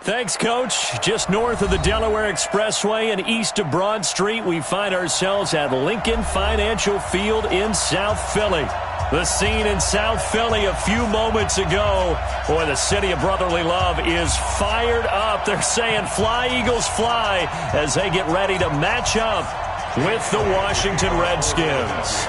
Thanks, Coach. Just north of the Delaware Expressway and east of Broad Street, we find ourselves at Lincoln Financial Field in South Philly. The scene in South Philly a few moments ago. Boy, the city of brotherly love is fired up. They're saying, "Fly, Eagles, fly," as they get ready to match up with the Washington Redskins.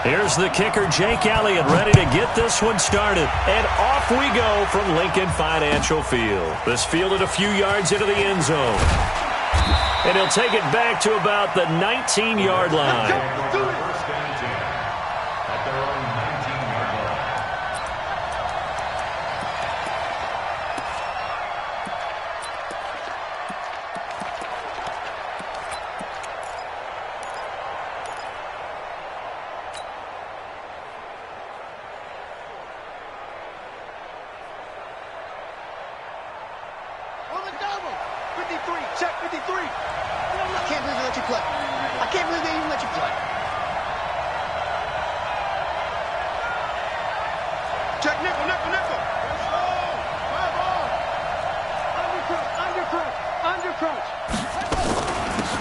Here's the kicker, Jake Elliott, ready to get this one started. And off we go from Lincoln Financial Field. This fielded a few yards into the end zone. And he'll take it back to about the 19-yard line.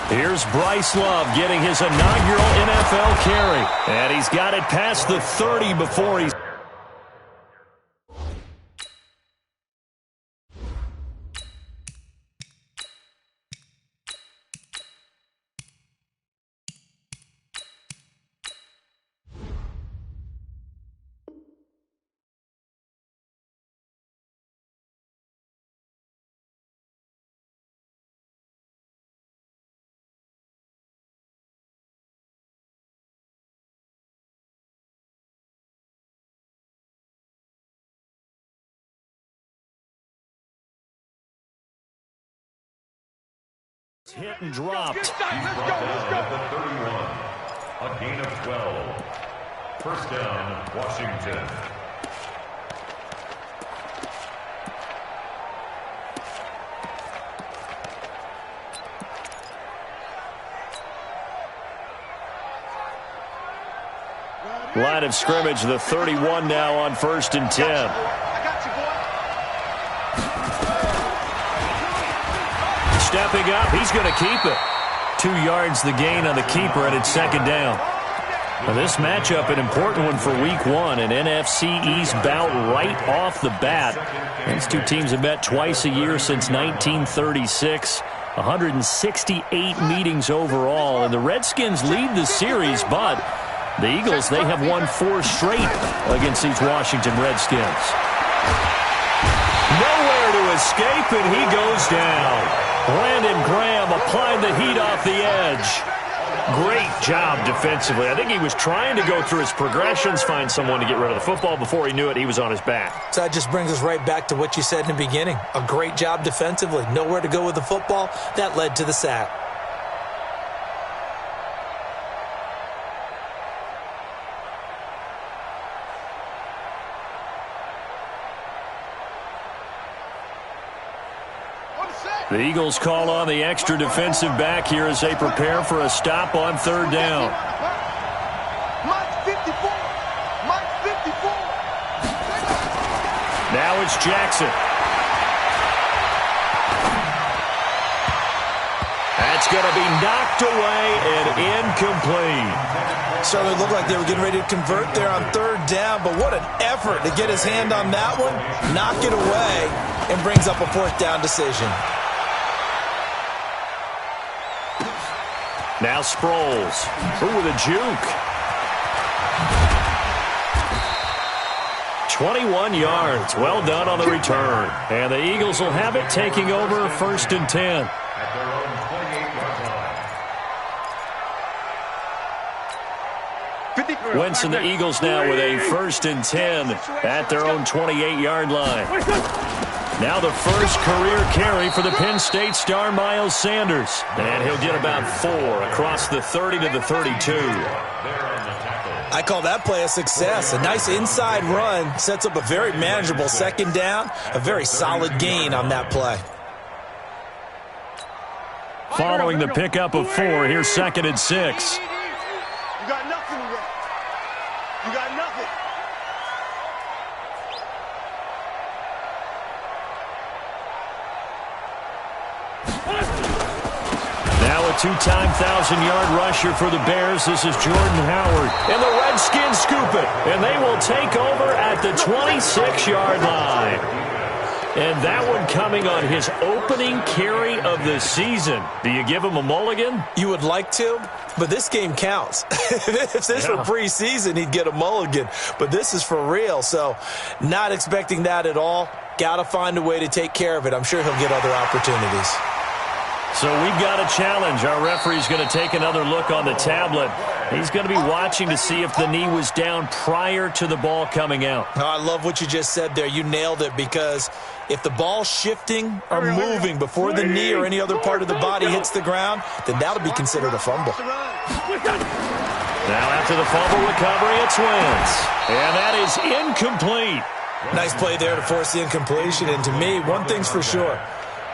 Here's Bryce Love getting his inaugural NFL carry. And he's got it past the 30 before he's... hit and dropped. Let's go. At the 31. A gain of 12. First down, Washington. Line of scrimmage, the 31 now on 1st and 10. I got you, boy. Stepping up, he's going to keep it. 2 yards the gain on the keeper, and it's 2nd down. Now this matchup, an important one for Week 1, an NFC East bout right off the bat. These two teams have met twice a year since 1936. 168 meetings overall, and the Redskins lead the series, but the Eagles, they have won 4 straight against these Washington Redskins. Nowhere to escape, and he goes down. Brandon Graham applying the heat off the edge. Great job defensively. I think he was trying to go through his progressions, find someone to get rid of the football. Before he knew it, he was on his back. So that just brings us right back to what you said in the beginning. A great job defensively. Nowhere to go with the football. That led to the sack. The Eagles call on the extra defensive back here as they prepare for a stop on 3rd down. Now it's Jackson. That's going to be knocked away and incomplete. Certainly looked like they were getting ready to convert there on 3rd down, but what an effort to get his hand on that one, knock it away, and brings up a 4th down decision. Now Sproles. Ooh, with a juke. 21 yards. Well done on the return. And the Eagles will have it, taking over 1st and 10. At their own 28-yard line. Wentz and the Eagles now with a 1st and 10 at their own 28-yard line. Now the first career carry for the Penn State star Miles Sanders. And he'll get about 4 across the 30 to the 32. I call that play a success. A nice inside run sets up a very manageable 2nd down. A very solid gain on that play. following the pickup of 4. Here's 2nd and 6. You got nothing to that. You got nothing. Now a 2-time 1,000-yard rusher for the Bears. This is Jordan Howard. And the Redskins scoop it. And they will take over at the 26-yard line. And that one coming on his opening carry of the season. Do you give him a mulligan? You would like to, but this game counts. If this were preseason, he'd get a mulligan. But this is for real, so not expecting that at all. Got to find a way to take care of it. I'm sure he'll get other opportunities. So we've got a challenge. Our referee's going to take another look on the tablet. He's going to be watching to see if the knee was down prior to the ball coming out. Oh, I love what you just said there. You nailed it, because if the ball's shifting or moving before the knee or any other part of the body hits the ground, then that'll be considered a fumble. Now after the fumble recovery, it's Wentz. And that is incomplete. Nice play there to force the incompletion. And to me, one thing's for sure.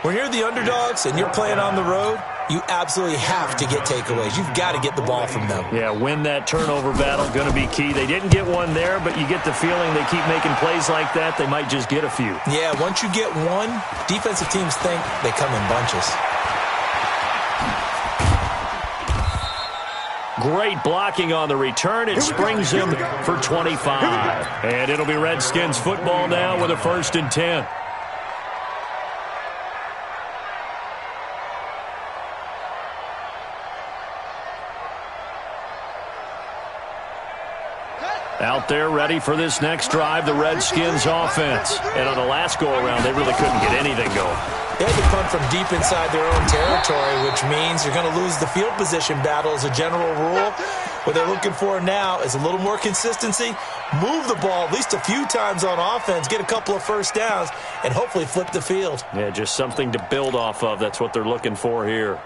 When you're the underdogs and you're playing on the road, you absolutely have to get takeaways. You've got to get the ball from them. Yeah, win that turnover battle, going to be key. They didn't get one there, but you get the feeling they keep making plays like that, they might just get a few. Yeah, once you get one, defensive teams think they come in bunches. Great blocking on the return. It springs him for 25. And it'll be Redskins football now with a 1st and 10. Out there ready for this next drive, the Redskins offense. And on the last go-around, they really couldn't get anything going. They had to punt from deep inside their own territory, which means you're going to lose the field position battle as a general rule. What they're looking for now is a little more consistency, move the ball at least a few times on offense, get a couple of first downs, and hopefully flip the field. Yeah, just something to build off of. That's what they're looking for here.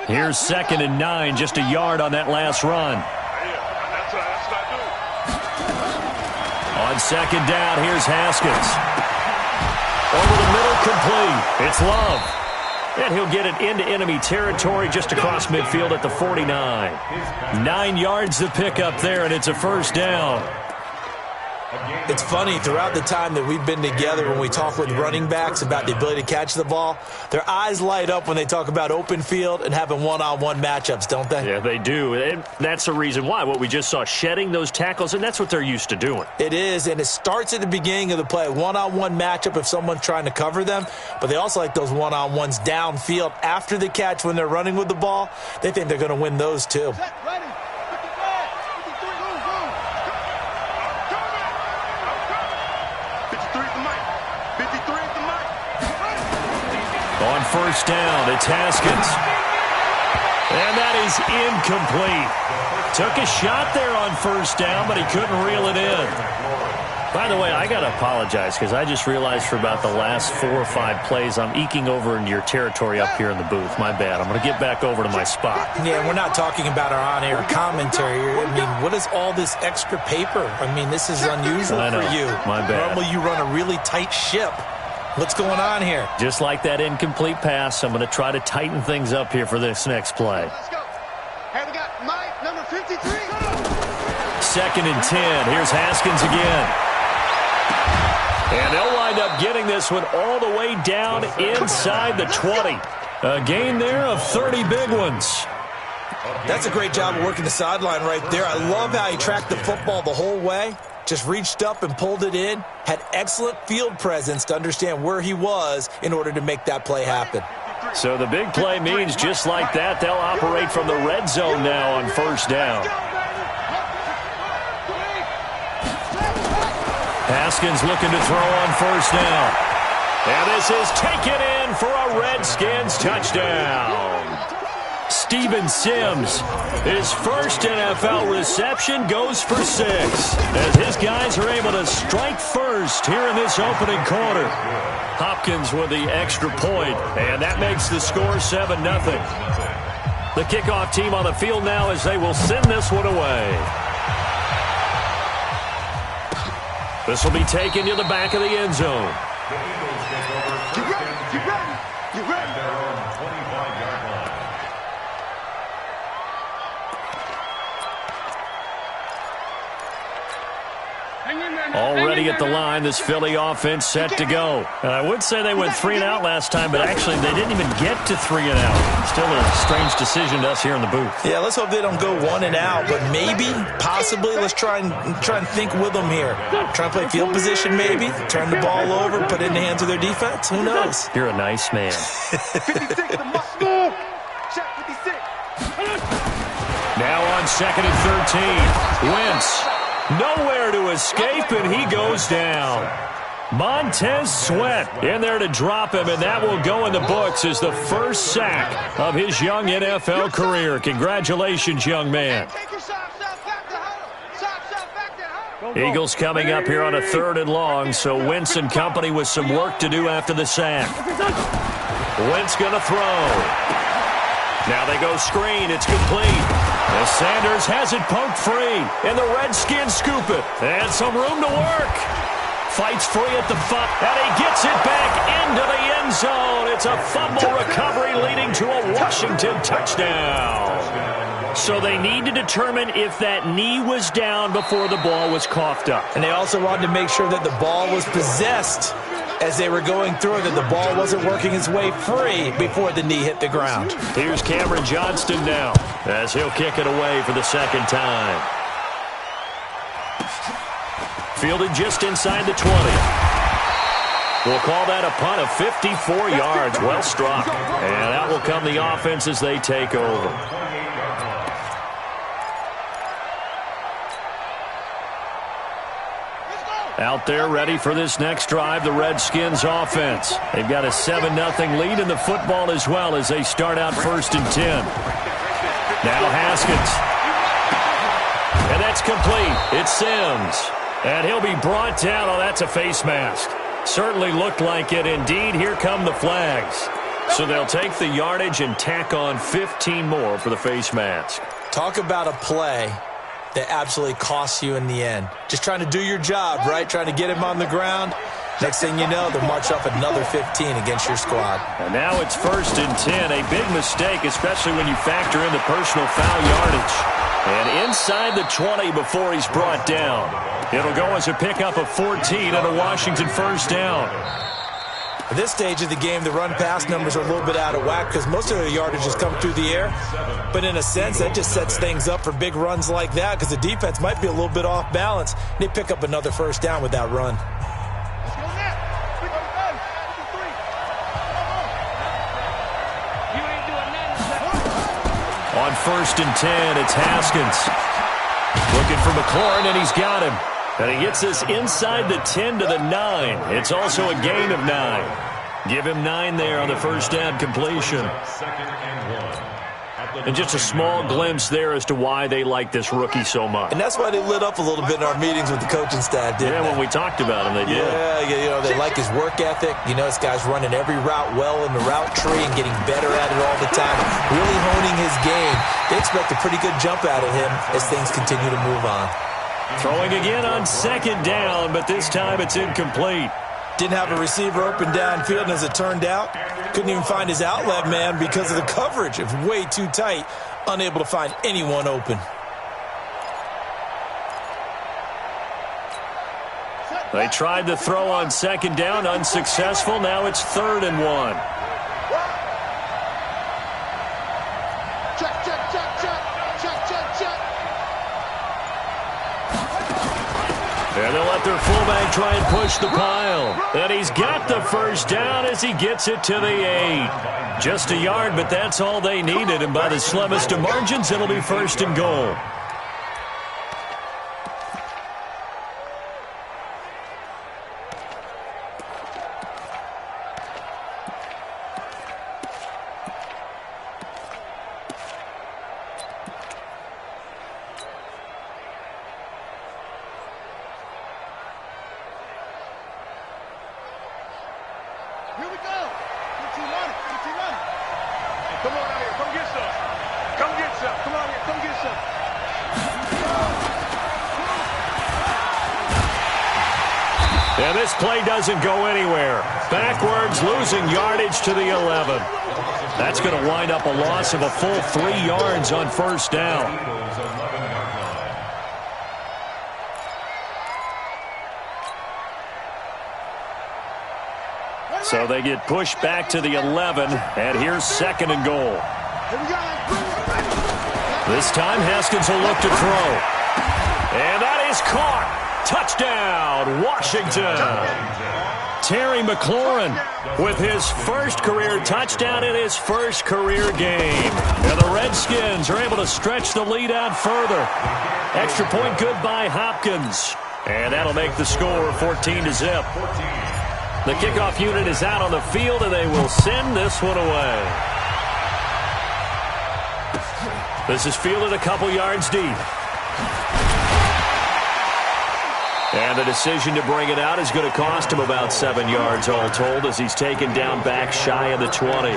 Here's 2nd and 9, just a yard on that last run. On 2nd down, here's Haskins. Over the middle, complete. It's Love. And he'll get it into enemy territory just across midfield at the 49. 9 yards to pick up there, and it's a 1st down. It's funny, throughout the time that we've been together, when we talk with running backs about the ability to catch the ball, their eyes light up when they talk about open field and having one-on-one matchups, don't they? Yeah, they do. And that's the reason why. What we just saw, shedding those tackles, and that's what they're used to doing. It is, and it starts at the beginning of the play. One-on-one matchup if someone's trying to cover them, but they also like those one-on-ones downfield after the catch when they're running with the ball. They think they're going to win those too. On 1st down, it's Haskins. And that is incomplete. Took a shot there on 1st down, but he couldn't reel it in. By the way, I got to apologize because I just realized for about the last 4 or 5 plays, I'm eking over into your territory up here in the booth. My bad. I'm going to get back over to my spot. Yeah, we're not talking about our on-air commentary here. I mean, what is all this extra paper? I mean, this is unusual for you. My bad. Normally you run a really tight ship. What's going on here? Just like that incomplete pass, I'm going to try to tighten things up here for this next play. Let's go. Hey, we got Mike, number 53. 2nd and 10. Here's Haskins again. And they'll wind up getting this one all the way down inside the 20. A gain there of 30 big ones. That's a great job of working the sideline right there. I love how he tracked the football the whole way. Just reached up and pulled it in. Had excellent field presence to understand where he was in order to make that play happen. So the big play means just like that, they'll operate from the red zone now on 1st down. Haskins looking to throw on 1st down. And this is taken in for a Redskins touchdown. Steven Sims, his first NFL reception, goes for 6 as his guys are able to strike first here in this opening quarter. Hopkins with the extra point, and that makes the score 7-0. The kickoff team on the field now as they will send this one away. This will be taken to the back of the end zone. The Eagles take over first and 10 at their own 25-yard line. Already at the line, this Philly offense set to go. And I would say they went 3 and out last time, but actually they didn't even get to 3 and out. Still a strange decision to us here in the booth. Yeah, let's hope they don't go 1 and out, but maybe, possibly, let's try and think with them here. Try and play field position maybe, turn the ball over, put it in the hands of their defense. Who knows? You're a nice man. 56, the move. Check 56. Now on 2nd and 13. Wentz. Nowhere to escape, and he goes down. Montez Sweat in there to drop him, and that will go in the books as the first sack of his young NFL career. Congratulations, young man. Eagles coming up here on a 3rd and long, so Wentz and company with some work to do after the sack. Wentz going to throw. Now they go screen. It's complete. As Sanders has it poked free, and the Redskins scoop it. And some room to work. Fights free at the 5, and he gets it back into the end zone. It's a fumble recovery leading to a Washington touchdown. So they need to determine if that knee was down before the ball was coughed up. And they also wanted to make sure that the ball was possessed as they were going through, that the ball wasn't working its way free before the knee hit the ground. Here's Cameron Johnston now as he'll kick it away for the 2nd time. Fielded just inside the 20. We'll call that a punt of 54 yards. Well struck. And that will come the offense as they take over. Out there ready for this next drive, the Redskins offense. They've got a 7-0 lead in the football as well as they start out 1st and 10. Now Haskins. And that's complete. It's Sims. And he'll be brought down. Oh, that's a face mask. Certainly looked like it. Indeed, here come the flags. So they'll take the yardage and tack on 15 more for the face mask. Talk about a play that absolutely costs you in the end. Just trying to do your job, right? Trying to get him on the ground. Next thing you know, they'll march off another 15 against your squad. And now it's 1st and 10. A big mistake, especially when you factor in the personal foul yardage. And inside the 20 before he's brought down. It'll go as a pickup of 14 and a Washington 1st down. At this stage of the game, the run-pass numbers are a little bit out of whack because most of the yardage has come through the air. But in a sense, that just sets things up for big runs like that because the defense might be a little bit off balance. And they pick up another 1st down with that run. On 1st and 10, it's Haskins. Looking for McLaurin, and he's got him. And he gets this inside the 10 to the 9. It's also a gain of 9. Give him 9 there on the 1st down completion. And just a small glimpse there as to why they like this rookie so much. And that's why they lit up a little bit in our meetings with the coaching staff, didn't they? When we talked about him, they did. Yeah, they like his work ethic. This guy's running every route well in the route tree and getting better at it all the time. Really honing his game. They expect a pretty good jump out of him as things continue to move on. Throwing again on 2nd down, but this time it's incomplete. Didn't have a receiver open downfield, and as it turned out, couldn't even find his outlet man because of the coverage. It was way too tight, unable to find anyone open. They tried to throw on 2nd down, unsuccessful. Now it's 3rd and 1. And they'll let their fullback try and push the pile. And he's got the 1st down as he gets it to the 8. Just a yard, but that's all they needed. And by the slimmest of margins, it'll be 1st and goal. Here we go. Get you running. Get you running. Hey, come on out here. Come get some. Come get some. Come on here. Come get some. And this play doesn't go anywhere. Backwards, losing yardage to the 11. That's going to wind up a loss of a full 3 yards on first down. So they get pushed back to the 11, and here's 2nd and goal. This time, Haskins will look to throw. And that is caught. Touchdown, Washington. Terry McLaurin with his first career touchdown in his first career game. And the Redskins are able to stretch the lead out further. Extra point good by Hopkins. And that'll make the score 14-0. The kickoff unit is out on the field, and they will send this one away. This is fielded a couple yards deep. And the decision to bring it out is going to cost him about 7 yards all told as he's taken down back shy of the 20.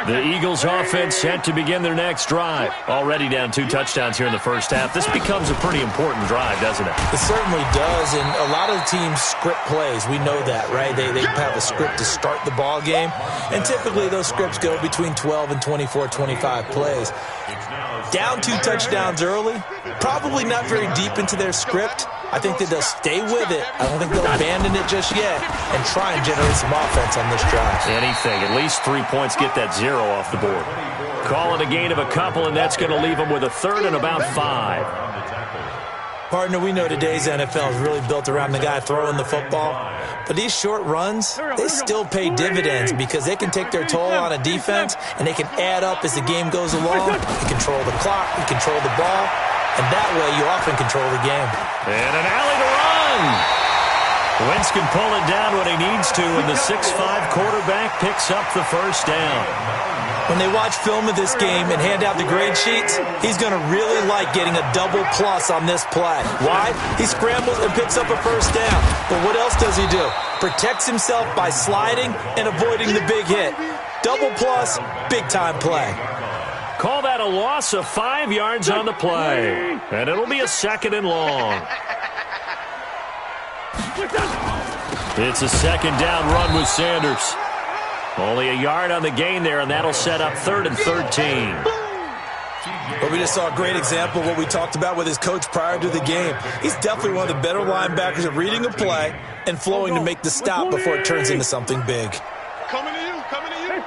The Eagles offense set to begin their next drive. Already down 2 touchdowns here in the first half. This becomes a pretty important drive, doesn't it? It certainly does, and a lot of teams script plays. We know that, right? They have a script to start the ball game, and typically those scripts go between 12 and 24, 25 plays. Down 2 touchdowns early, probably not very deep into their script. I think that they'll stay with it. I don't think they'll abandon it just yet and try and generate some offense on this drive. Anything. At least 3 points, get that 0 off the board. Call it a gain of a couple, and that's going to leave them with a 3rd and about 5. Partner, we know today's NFL is really built around the guy throwing the football. But these short runs, they still pay dividends because they can take their toll on a defense, and they can add up as the game goes along. You control the clock, you control the ball, and that way you often control the game. And an alley to run. Wentz can pull it down when he needs to, and the 6'5 quarterback picks up the first down. When they watch film of this game and hand out the grade sheets, he's going to really like getting a double plus on this play. Why? He scrambles and picks up a first down. But what else does he do? Protects himself by sliding and avoiding the big hit. Double plus, big-time play. Call that a loss of 5 yards on the play. And it'll be a 2nd and long. It's a 2nd down run with Sanders. Only a yard on the gain there, and that'll set up 3rd and 13. But we just saw a great example of what we talked about with his coach prior to the game. He's definitely one of the better linebackers at reading a play and flowing to make the stop before it turns into something big. Coming to you, coming to you.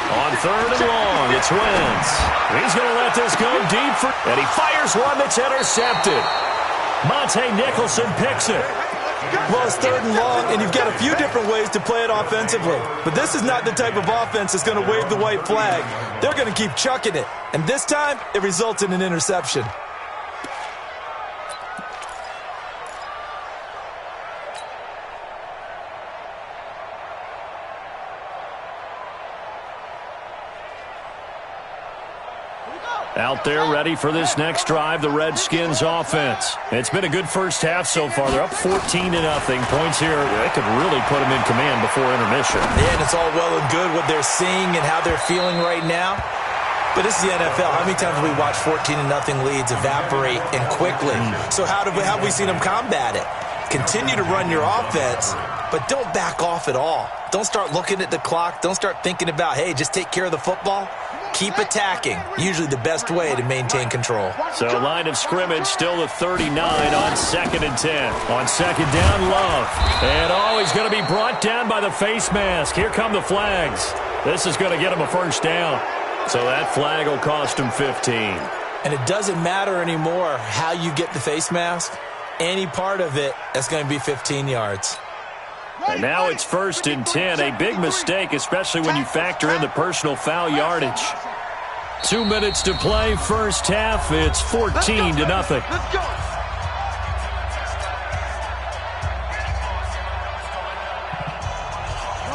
On 3rd and long, it's Wentz. He's going to let this go deep, and he fires one that's intercepted. Monte Nicholson picks it. Well, it's 3rd and long, and you've got a few different ways to play it offensively. But this is not the type of offense that's going to wave the white flag. They're going to keep chucking it. And this time, it results in an interception. Out there ready for this next drive, the Redskins offense. It's been a good first half so far. They're up 14-0. Points here, they could really put them in command before intermission. Yeah, and it's all well and good what they're seeing and how they're feeling right now. But this is the NFL. How many times have we watched 14-0 leads evaporate and quickly? So how have we seen them combat it? Continue to run your offense, but don't back off at all. Don't start looking at the clock. Don't start thinking about, hey, just take care of the football. Keep attacking. Usually the best way to maintain control. So line of scrimmage still the 39 on 2nd and 10. On 2nd down, Love. And he's going to be brought down by the face mask. Here come the flags. This is going to get him a first down. So that flag will cost him 15. And it doesn't matter anymore how you get the face mask. Any part of it, that's going to be 15 yards. And now it's 1st and 10. A big mistake, especially when you factor in the personal foul yardage. 2 minutes to play, first half. It's 14-0. Let's go.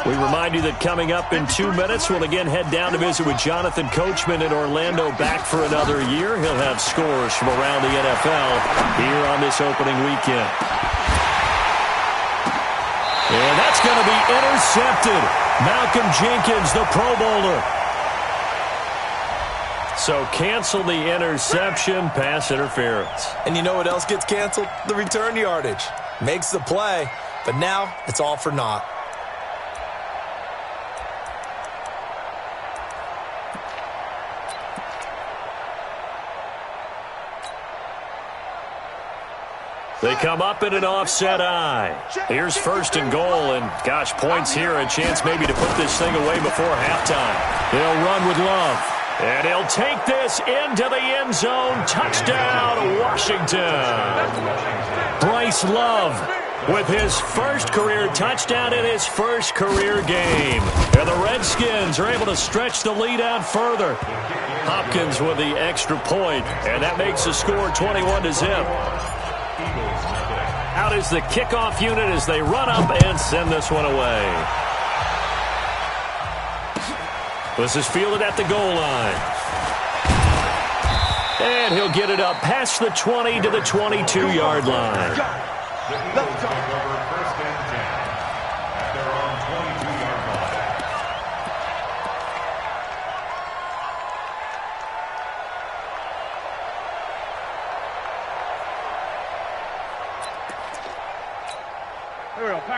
We remind you that coming up in 2 minutes, we'll again head down to visit with Jonathan Coachman in Orlando, back for another year. He'll have scores from around the NFL here on this opening weekend. And that's going to be intercepted. Malcolm Jenkins, the Pro Bowler. So cancel the interception, pass interference. And you know what else gets canceled? The return yardage. Makes the play, but now it's all for naught. They come up in an offset eye. Here's first and goal, and gosh, points here, a chance maybe to put this thing away before halftime. They'll run with Love. And he'll take this into the end zone. Touchdown, Washington. Bryce Love with his first career touchdown in his first career game. And the Redskins are able to stretch the lead out further. Hopkins with the extra point, and that makes the score 21-0. Out is the kickoff unit as they run up and send this one away. This is fielded at the goal line. And he'll get it up past the 20 to the 22-yard line.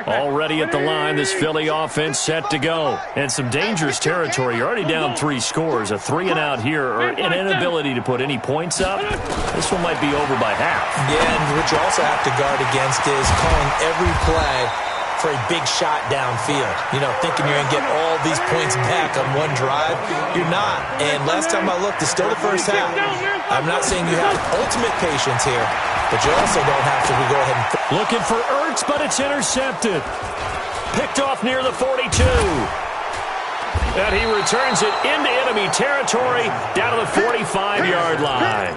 Already at the line, this Philly offense set to go. And some dangerous territory. You're already down 3 scores. A 3-and-out here, or an inability to put any points up. This one might be over by half. Yeah, and what you also have to guard against is calling every play for a big shot downfield. You know, thinking you're going to get all these points back on one drive. You're not. And last time I looked, it's still the first half. I'm not saying you have ultimate patience here, but you also don't have to go ahead and... Looking for Ertz, but it's intercepted. Picked off near the 42. And he returns it into enemy territory down to the 45-yard line.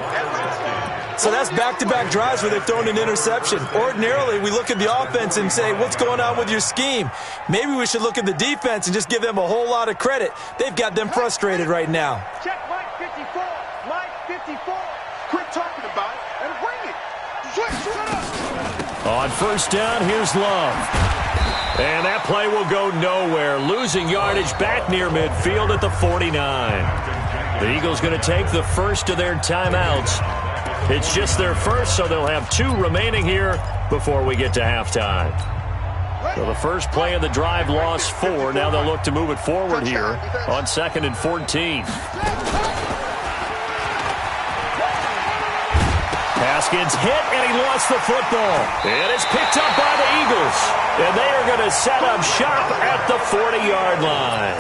So that's back-to-back drives where they've thrown an interception. Ordinarily, we look at the offense and say, what's going on with your scheme? Maybe we should look at the defense and just give them a whole lot of credit. They've got them frustrated right now. Check Mike 54. Mike 54. Quit talking about it and bring it. Shut up. On first down, here's Love. And that play will go nowhere. Losing yardage back near midfield at the 49. The Eagles going to take the first of their timeouts. It's just their first, so they'll have 2 remaining here before we get to halftime. So the first play of the drive lost 4. Now they'll look to move it forward here on 2nd and 14. Pass gets hit, and he lost the football. And it's picked up by the Eagles. And they are going to set up shop at the 40-yard line.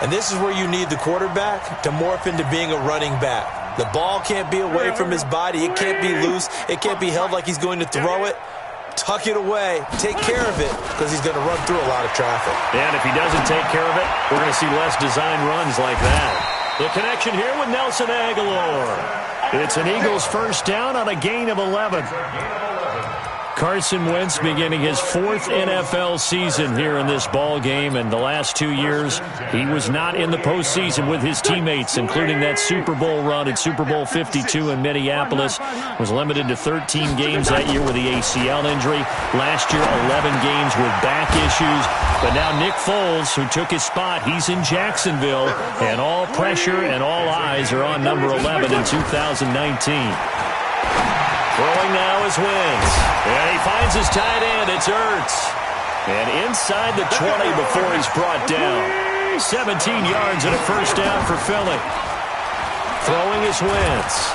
And this is where you need the quarterback to morph into being a running back. The ball can't be away from his body. It can't be loose. It can't be held like he's going to throw it. Tuck it away. Take care of it because he's going to run through a lot of traffic. And if he doesn't take care of it, we're going to see less design runs like that. The connection here with Nelson Aguilar. It's an Eagles first down on a gain of 11. Carson Wentz beginning his 4th NFL season here in this ball game, and the last 2 years he was not in the postseason with his teammates, including that Super Bowl run at Super Bowl 52 in Minneapolis. Was limited to 13 games that year with the ACL injury. Last year, 11 games with back issues. But now Nick Foles, who took his spot, he's in Jacksonville, and all pressure and all eyes are on number 11 in 2019. Throwing now is Wentz. And he finds his tight end. It's Ertz. And inside the 20 before he's brought down. 17 yards and a first down for Philly. Throwing is Wentz.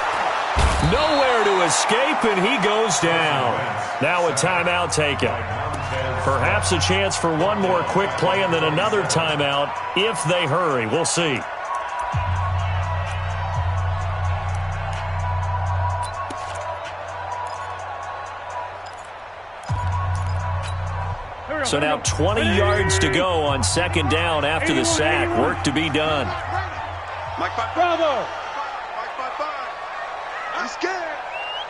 Nowhere to escape, and he goes down. Now a timeout taken. Perhaps a chance for one more quick play and then another timeout if they hurry. We'll see. So now 20 yards to go on 2nd down after the sack. Work to be done. Mike 5. Bravo. Mike 5. I'm scared.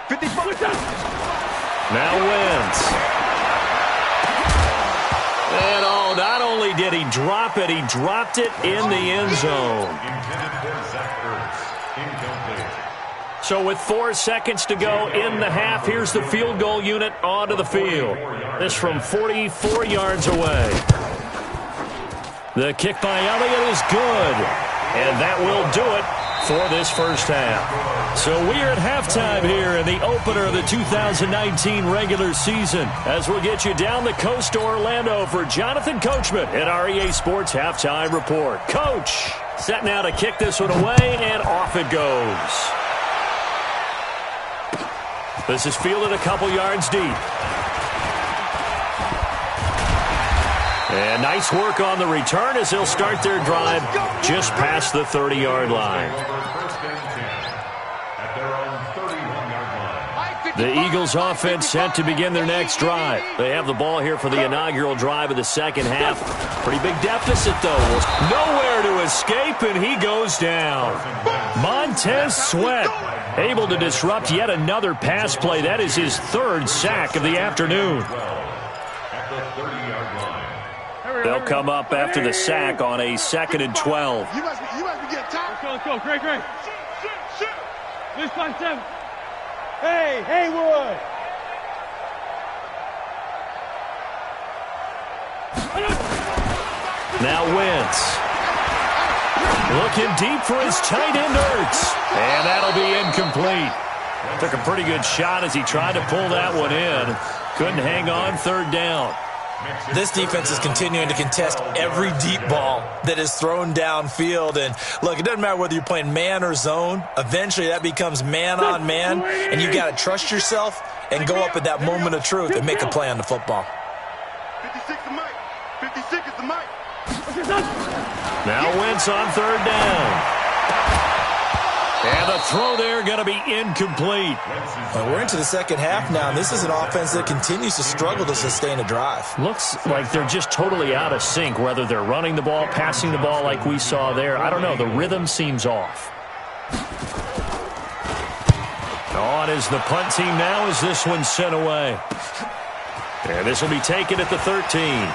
55. Now Wentz. And oh, not only did he drop it, he dropped it in the end zone. So with 4 seconds to go in the half, here's the field goal unit onto the field. This from 44 yards away. The kick by Elliott is good. And that will do it for this first half. So we are at halftime here in the opener of the 2019 regular season as we'll get you down the coast to Orlando for Jonathan Coachman at our EA Sports Halftime Report. Coach, set now to kick this one away, and off it goes. This is fielded a couple yards deep. And nice work on the return as they'll start their drive just past the 30-yard line. The Eagles offense set to begin their next drive. They have the ball here for the inaugural drive of the second half. Pretty big deficit, though. Nowhere to escape, and he goes down. Montez Sweat able to disrupt yet another pass play. That is his third sack of the afternoon. They'll come up after the sack on a 2nd and 12. You must be getting tired. Let's go. Great. This time, Tim. Hey, Haywood. Now Wentz. Looking deep for his tight end, Ertz. And that'll be incomplete. Took a pretty good shot as he tried to pull that one in. Couldn't hang on, third down. This defense is continuing to contest every deep ball that is thrown downfield. And, look, it doesn't matter whether you're playing man or zone. Eventually that becomes man on man, and you got to trust yourself and go up at that moment of truth and make a play on the football. 56 is Mike. 56 is the Mike. Now Wentz on third down. And the throw there going to be incomplete. Well, we're into the second half now, and this is an offense that continues to struggle to sustain a drive. Looks like they're just totally out of sync, whether they're running the ball, passing the ball like we saw there. I don't know. The rhythm seems off. On is the punt team now as this one's sent away. And this will be taken at the 13.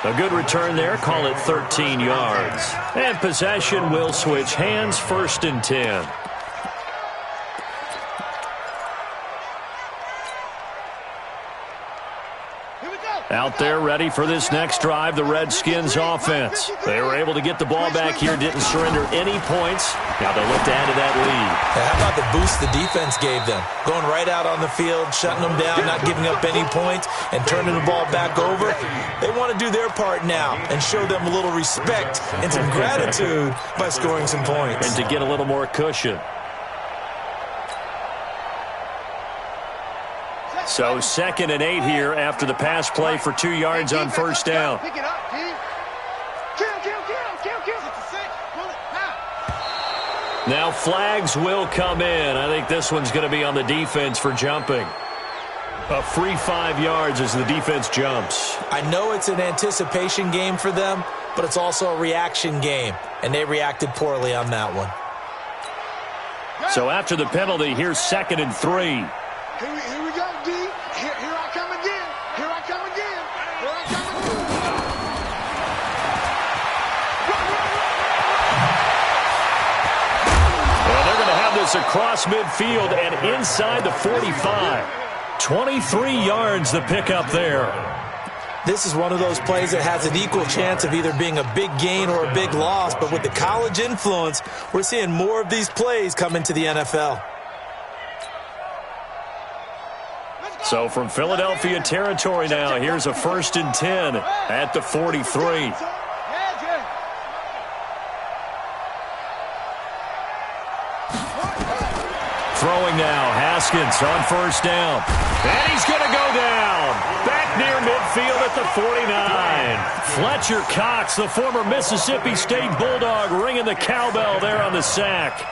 A good return there. Call it 13 yards. And possession will switch hands, 1st and 10. Out there ready for this next drive, the Redskins offense. They were able to get the ball back here, didn't surrender any points. Now they look to add to that lead. How about the boost the defense gave them? Going right out on the field, shutting them down, not giving up any points, and turning the ball back over. They want to do their part now and show them a little respect and some gratitude by scoring some points. And to get a little more cushion. So 2nd and 8 here after the pass play for 2 yards on first down. Pick it up, T. Kill. Now flags will come in. I think this one's going to be on the defense for jumping. A free 5 yards as the defense jumps. I know it's an anticipation game for them, but it's also a reaction game, and they reacted poorly on that one. So after the penalty, here's 2nd and 3. Here we go, D. Here I come again. Here I come again. Well, they're going to have this across midfield and inside the 45. 23 yards the pickup there. This is one of those plays that has an equal chance of either being a big gain or a big loss, but with the college influence, we're seeing more of these plays come into the NFL. So from Philadelphia territory now, here's a 1st and 10 at the 43. Throwing now, Haskins on first down. And he's going to go down. Back near midfield at the 49. Fletcher Cox, the former Mississippi State Bulldog, ringing the cowbell there on the sack.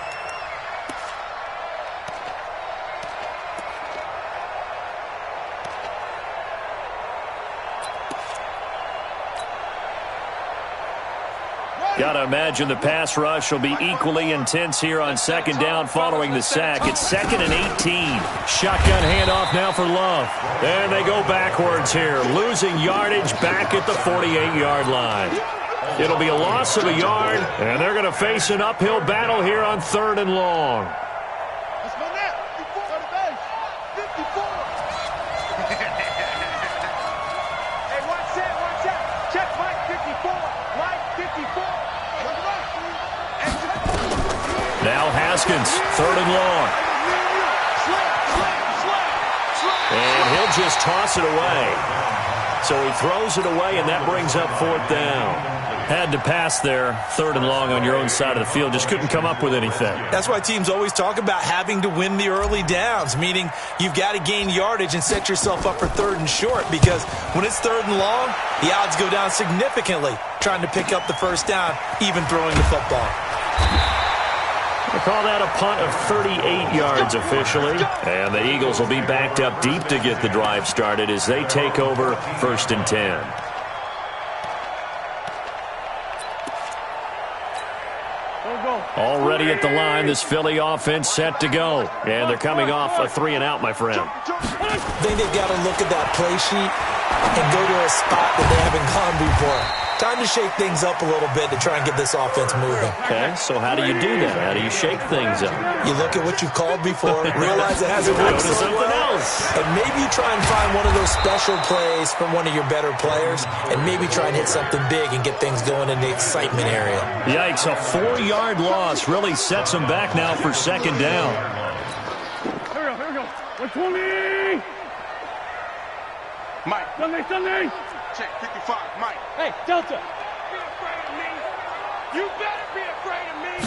Got to imagine the pass rush will be equally intense here on 2nd down following the sack. It's 2nd and 18. Shotgun handoff now for Love. And they go backwards here, losing yardage back at the 48-yard line. It'll be a loss of a yard, and they're going to face an uphill battle here on 3rd and long. Let's go now. 54. Hey, watch that. Check Mike 54. Mike 54. Redskins. 3rd and long. And he'll just toss it away. So he throws it away, and that brings up 4th down. Had to pass there, 3rd and long on your own side of the field. Just couldn't come up with anything. That's why teams always talk about having to win the early downs, meaning you've got to gain yardage and set yourself up for 3rd and short, because when it's 3rd and long, the odds go down significantly trying to pick up the 1st down, even throwing the football. They call that a punt of 38 yards officially. And the Eagles will be backed up deep to get the drive started as they take over 1st and 10. Already at the line, this Philly offense set to go. And they're coming off a 3-and-out, my friend. I think they've got to look at that play sheet and go to a spot that they haven't gone before. Time to shake things up a little bit to try and get this offense moving. Okay, so how do you do that? How do you shake things up? You look at what you've called before, realize it hasn't worked so something well, else. and maybe you try and find one of those special plays from one of your better players, and maybe try and hit something big and get things going in the excitement area. Yikes, a 4-yard loss really sets them back now for 2nd down. Here we go. 120. Mike. Sunday. Check 55, Mike. Hey, Delta. Be afraid of me. You better be afraid of me.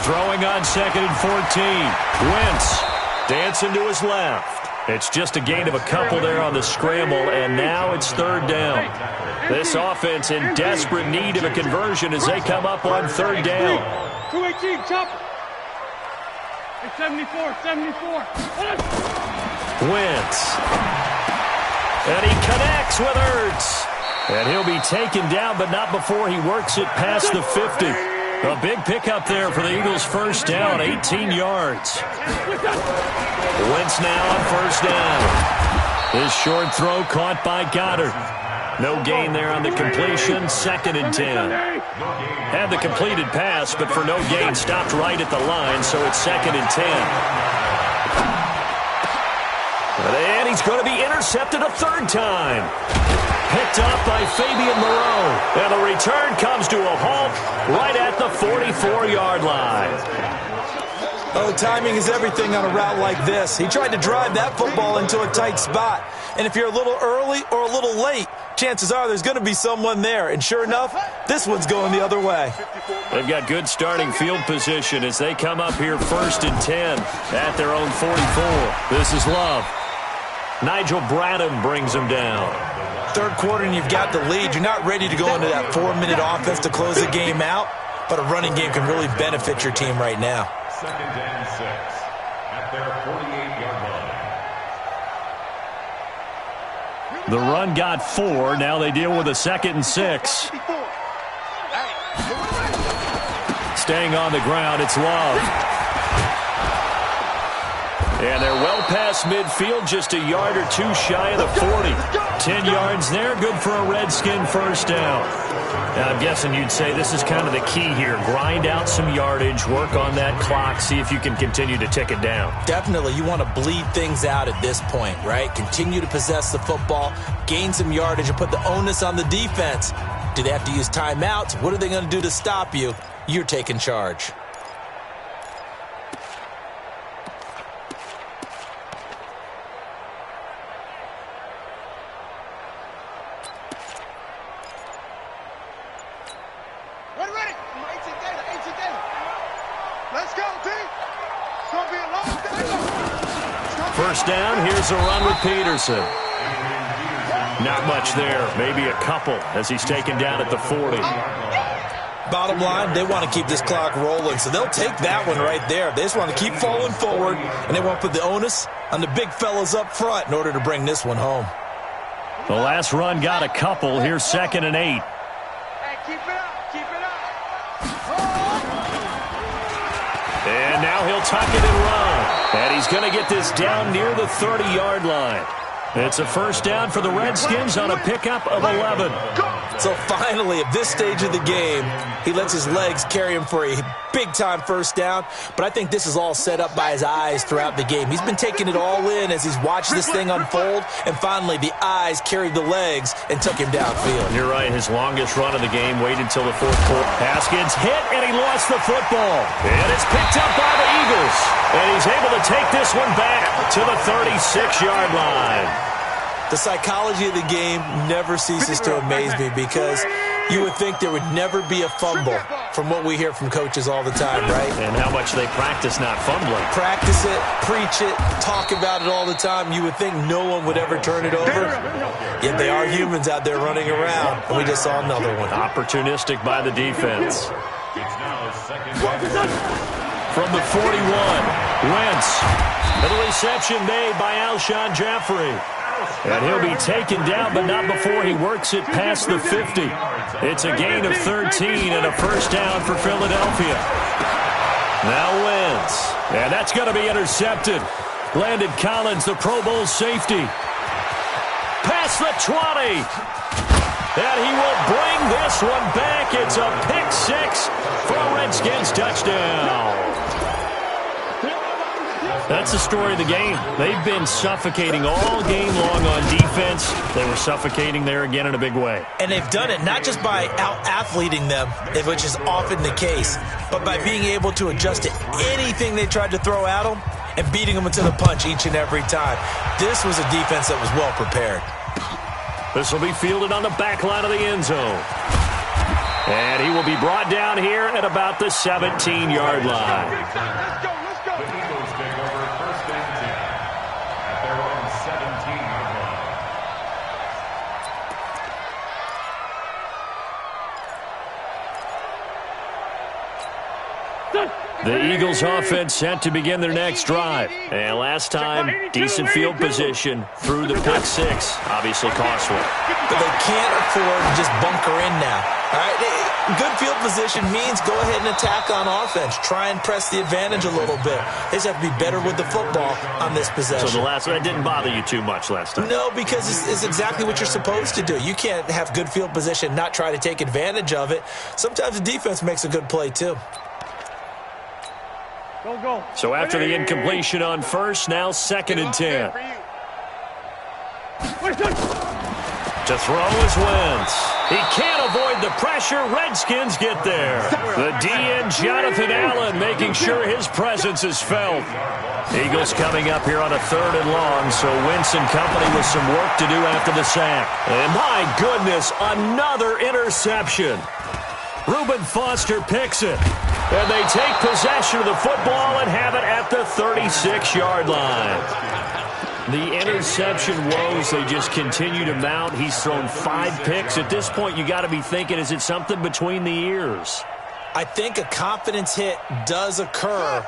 Throwing on 2nd and 14. Wentz dancing to his left. It's just a gain of a couple there on the scramble, and now it's 3rd down. This offense in desperate need of a conversion as they come up on 3rd down. 218, chopper. 74. Wentz. And he connects with Ertz. And he'll be taken down, but not before he works it past the 50. A big pickup there for the Eagles' 1st down, 18 yards. Wentz now on 1st down. His short throw caught by Goddard. No gain there on the completion, 2nd and 10. Had the completed pass, but for no gain, stopped right at the line, so it's 2nd and 10. And he's going to be intercepted a 3rd time. Picked up by Fabian Moreau. And the return comes to a halt right at the 44-yard line. Oh, timing is everything on a route like this. He tried to drive that football into a tight spot. And if you're a little early or a little late, chances are there's going to be someone there. And sure enough, this one's going the other way. They've got good starting field position as they come up here 1st and 10 at their own 44. This is Love. Nigel Bradham brings him down. 3rd quarter and you've got the lead. You're not ready to go into that 4-minute offense to close the game out, but a running game can really benefit your team right now. 2nd and 6 at their 48-yard line. The run got 4. Now they deal with a 2nd and 6. Staying on the ground, it's Love. And they're well past midfield, just a yard or two shy of the 40. 10 yards there, good for a Redskin 1st down. Now, I'm guessing you'd say this is kind of the key here. Grind out some yardage, work on that clock, see if you can continue to tick it down. Definitely. You want to bleed things out at this point, right? Continue to possess the football, gain some yardage, and put the onus on the defense. Do they have to use timeouts? What are they going to do to stop you? You're taking charge. First down, here's a run with Peterson. Not much there, maybe a couple as he's taken down at the 40. Bottom line, they want to keep this clock rolling, so they'll take that one right there. They just want to keep falling forward, and they want to put the onus on the big fellas up front in order to bring this one home. The last run got a couple. Here's 2nd and 8. Hey, keep it up, keep it up. And now he'll tuck it and run. And he's going to get this down near the 30-yard line. It's a first down for the Redskins on a pickup of 11. So finally, at this stage of the game, he lets his legs carry him for a big-time first down. But I think this is all set up by his eyes throughout the game. He's been taking it all in as he's watched this thing unfold. And finally, the eyes carried the legs and took him downfield. You're right. His longest run of the game waited until the fourth quarter. Haskins hit, and he lost the football. And it's picked up by the Eagles. And he's able to take this one back to the 36-yard line. The psychology of the game never ceases to amaze me because you would think there would never be a fumble from what we hear from coaches all the time, right? And how much they practice not fumbling. Practice it, preach it, talk about it all the time. You would think no one would ever turn it over. Yet they are humans out there running around, and we just saw another one. Opportunistic by the defense. From the 41, Wentz. And the reception made by Alshon Jeffrey. And he'll be taken down, but not before he works it past the 50. It's a gain of 13 and a first down for Philadelphia. Now Wentz. And that's going to be intercepted. Landon Collins, the Pro Bowl safety. Past the 20. And he will bring this one back. It's a pick six for a Redskins touchdown. That's the story of the game. They've been suffocating all game long on defense. They were suffocating there again in a big way. And they've done it not just by out-athleting them, which is often the case, but by being able to adjust to anything they tried to throw at them and beating them into the punch each and every time. This was a defense that was well prepared. This will be fielded on the back line of the end zone. And he will be brought down here at about the 17-yard line. Let's go. The Eagles take over first and 10 at their own 17-yard line. The Eagles offense set to begin their next drive. And last time, decent field position through the pick six. Obviously costly. But they can't afford to just bunker in now. All right? Good field position means go ahead and attack on offense. Try and press the advantage a little bit. They just have to be better with the football on this possession. So that didn't bother you too much last time? No, because it's exactly what you're supposed to do. You can't have good field position, not try to take advantage of it. Sometimes the defense makes a good play, too. Go. So after the incompletion on first, now second and 10. To throw is Wentz. He can't avoid the pressure. Redskins get there. The DN, Jonathan Allen, making sure his presence is felt. Eagles coming up here on a third and long, so Wentz and company with some work to do after the sack. And my goodness, another interception. Reuben Foster picks it. And they take possession of the football and have it at the 36-yard line. The interception woes, they just continue to mount. He's thrown 5 picks. At this point, you got to be thinking, is it something between the ears? I think a confidence hit does occur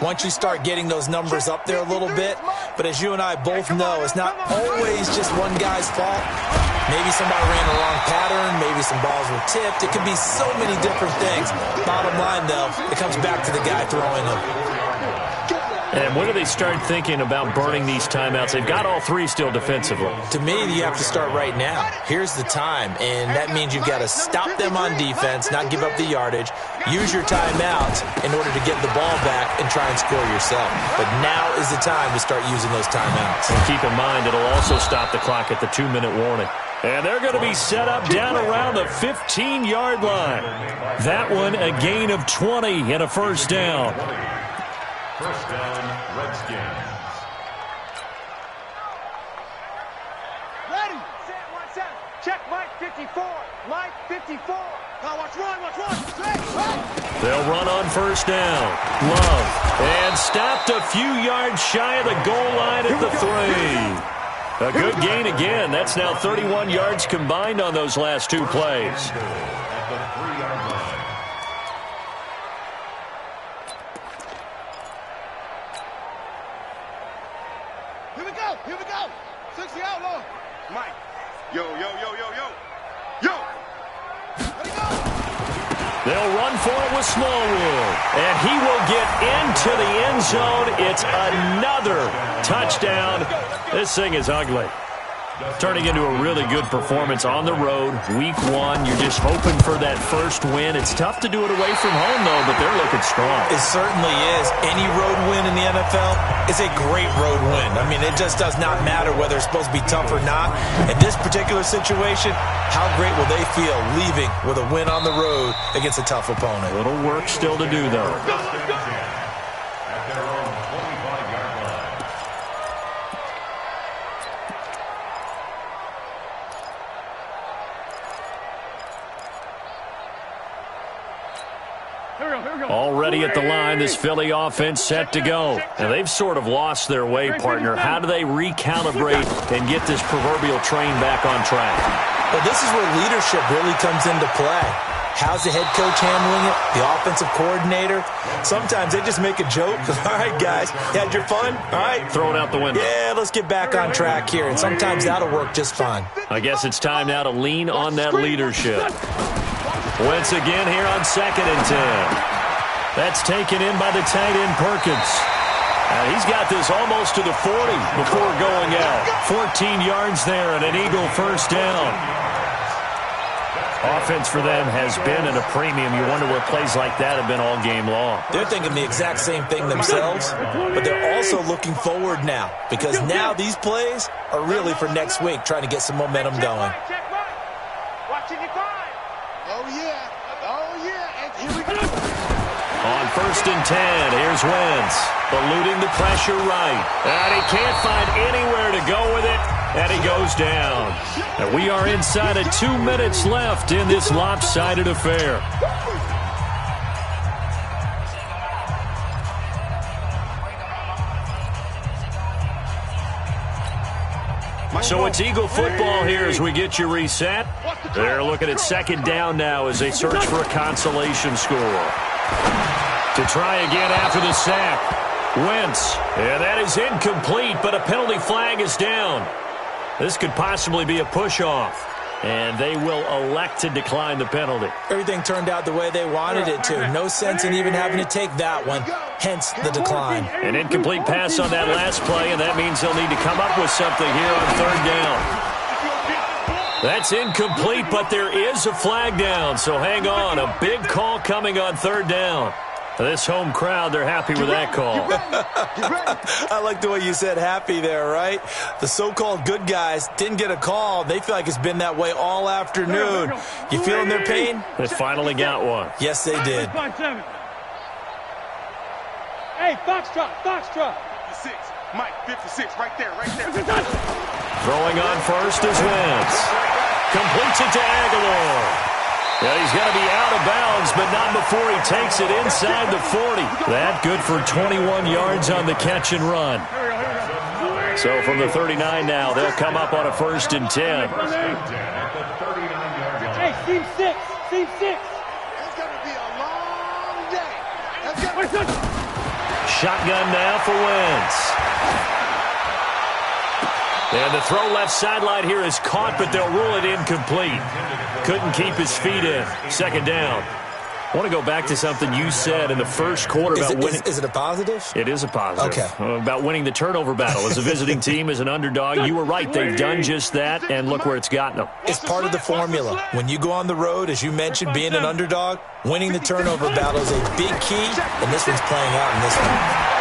once you start getting those numbers up there a little bit. But as you and I both know, it's not always just one guy's fault. Maybe somebody ran the wrong pattern. Maybe some balls were tipped. It could be so many different things. Bottom line, though, it comes back to the guy throwing them. And when do they start thinking about burning these timeouts? They've got all 3 still defensively. To me, you have to start right now. Here's the time, and that means you've got to stop them on defense, not give up the yardage, use your timeout in order to get the ball back and try and score yourself. But now is the time to start using those timeouts. And keep in mind, it'll also stop the clock at the 2-minute warning. And they're going to be set up down around the 15-yard line. That one, a gain of 20 and a first down. First down, Redskins. Ready. Set, watch out. Check Mike 54. Mike 54. Now watch one. Straight. They'll run on first down. Love. And stopped a few yards shy of the goal line at the 3. A good gain again. That's now 31 yards combined on those last 2 plays. At the 3-yard line. Here we go. 60 out long. Mike. Yo. Ready, go. They'll run for it with Smallwood. And he will get into the end zone. It's another touchdown. This thing is ugly. Turning into a really good performance on the road. Week 1, you're just hoping for that first win. It's tough to do it away from home, though, but they're looking strong. It certainly is. Any road win in the NFL is a great road win. I mean, it just does not matter whether it's supposed to be tough or not. In this particular situation, how great will they feel leaving with a win on the road against a tough opponent? A little work still to do, though. At their own 25-yard line. Already at the line, this Philly offense set to go. And they've sort of lost their way, partner. How do they recalibrate and get this proverbial train back on track? Well, this is where leadership really comes into play. How's the head coach handling it? The offensive coordinator? Sometimes they just make a joke. All right, guys, you had your fun? All right. Throw it out the window. Yeah, let's get back on track here. And sometimes that'll work just fine. I guess it's time now to lean on that leadership. Wentz again here on 2nd and 10. That's taken in by the tight end Perkins. He's got this almost to the 40 before going out. 14 yards there and an Eagle first down. Offense for them has been at a premium. You wonder where plays like that have been all game long. They're thinking the exact same thing themselves, but they're also looking forward now because now these plays are really for next week, trying to get some momentum going. Watching your time. Oh, yeah. Oh, yeah. And here we go. On 1st and 10, here's Wentz, eluding the pressure right. And he can't find anywhere to go with it, and he goes down. And we are inside of 2 minutes left in this lopsided affair. So it's Eagle football here as we get you reset. They're looking at 2nd down now as they search for a consolation score. To try again after the sack. Wentz. And that is incomplete, but a penalty flag is down. This could possibly be a push-off. And they will elect to decline the penalty. Everything turned out the way they wanted it to. No sense in even having to take that one. Hence the decline. An incomplete pass on that last play, and that means they'll need to come up with something here on 3rd down. That's incomplete, but there is a flag down, so hang on. A big call coming on 3rd down. This home crowd, they're happy with that call. I like the way you said happy there, right? The so-called good guys didn't get a call. They feel like it's been that way all afternoon. You feeling their pain? They finally got one. Yes, they did. Hey, Foxtrot, Foxtrot. 56, Mike, 56, right there, right there. Throwing on first is Wentz. Completes it to Aguilar. Yeah, he's got to be out of bounds, but not before he takes it inside the 40. That good for 21 yards on the catch and run. So from the 39 now, they'll come up on a 1st and 10. Hey, team 6, team 6. It's going to be a long day. Shotgun now for Wentz. And the throw left sideline here is caught, but they'll rule it incomplete. Couldn't keep his feet in. 2nd down. I want to go back to something you said in the first quarter about winning. Is it a positive? It is a positive. Okay. About winning the turnover battle. As a visiting team, as an underdog, you were right. They've done just that, and look where it's gotten them. It's part of the formula. When you go on the road, as you mentioned, being an underdog, winning the turnover battle is a big key, and this one's playing out in this one.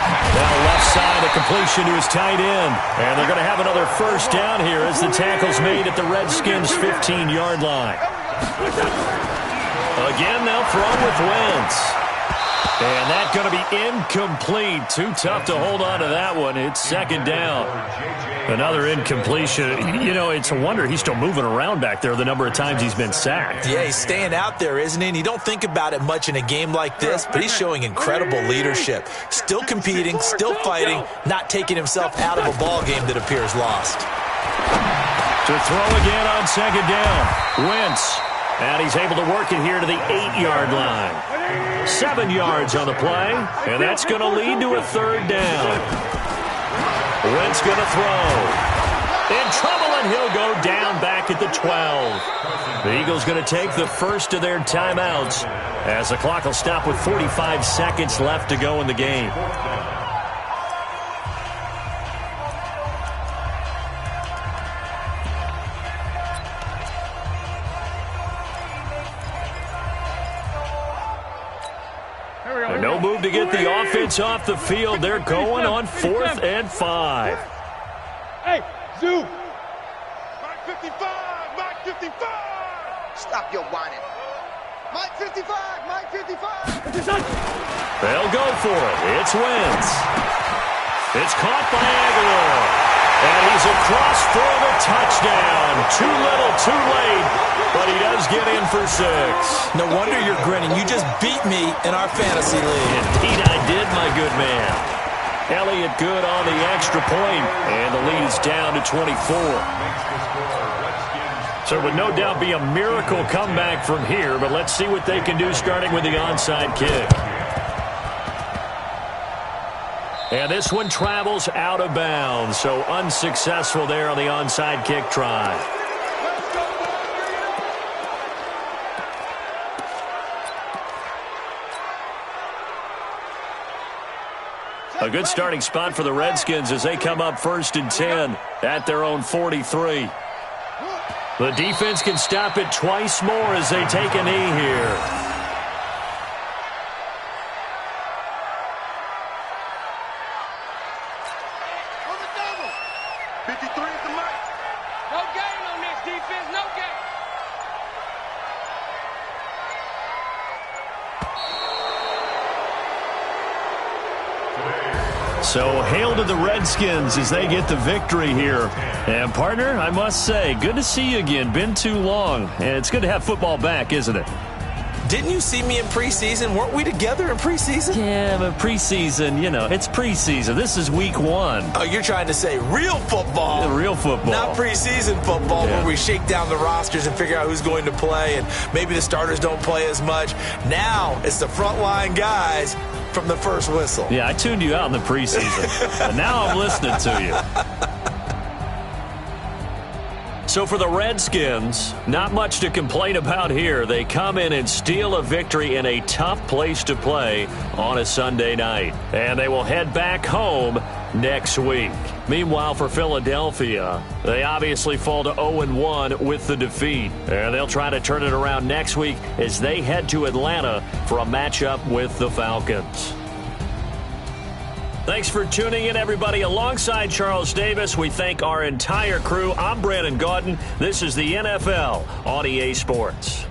Now left side, a completion to his tight end. And they're going to have another 1st down here as the tackle's made at the Redskins' 15-yard line. Again, they'll throw with Wentz. And that's going to be incomplete. Too tough to hold on to that one. It's 2nd down. Another incompletion. You know, it's a wonder he's still moving around back there the number of times he's been sacked. Yeah, he's staying out there, isn't he? And you don't think about it much in a game like this, but he's showing incredible leadership. Still competing, still fighting, not taking himself out of a ball game that appears lost. To throw again on 2nd down. Wentz. And he's able to work it here to the 8-yard line. 7 yards on the play, and that's going to lead to a 3rd down. Wentz going to throw. In trouble, and he'll go down back at the 12. The Eagles going to take the first of their timeouts as the clock will stop with 45 seconds left to go in the game. They'll move to get the offense off the field. They're going on 4th and 5. Hey, Zoo. Mike 55. Mike 55. Stop your whining. Mike 55. Mike 55. They'll go for it. It's Wentz. It's caught by Aguilar. And he's across for the touchdown. Too little, too late, but he does get in for 6. No wonder you're grinning. You just beat me in our fantasy league. Indeed I did, my good man. Elliott good on the extra point, and the lead is down to 24. So it would no doubt be a miracle comeback from here, but let's see what they can do starting with the onside kick. And this one travels out of bounds, so unsuccessful there on the onside kick try. A good starting spot for the Redskins as they come up 1st and 10 at their own 43. The defense can stop it twice more as they take a knee here. 53 is the mic. No gain on this defense, no gain. So hail to the Redskins as they get the victory here. And partner, I must say, good to see you again. Been too long. And it's good to have football back, isn't it? Didn't you see me in preseason? Weren't we together in preseason? Yeah, but preseason, you know, it's preseason. This is week 1. Oh, you're trying to say real football. Yeah, real football. Not preseason football where we shake down the rosters and figure out who's going to play, and maybe the starters don't play as much. Now it's the frontline guys from the first whistle. Yeah, I tuned you out in the preseason. But now I'm listening to you. So for the Redskins, not much to complain about here. They come in and steal a victory in a tough place to play on a Sunday night. And they will head back home next week. Meanwhile, for Philadelphia, they obviously fall to 0-1 with the defeat. And they'll try to turn it around next week as they head to Atlanta for a matchup with the Falcons. Thanks for tuning in, everybody. Alongside Charles Davis, we thank our entire crew. I'm Brandon Gaudin. This is the NFL on EA Sports.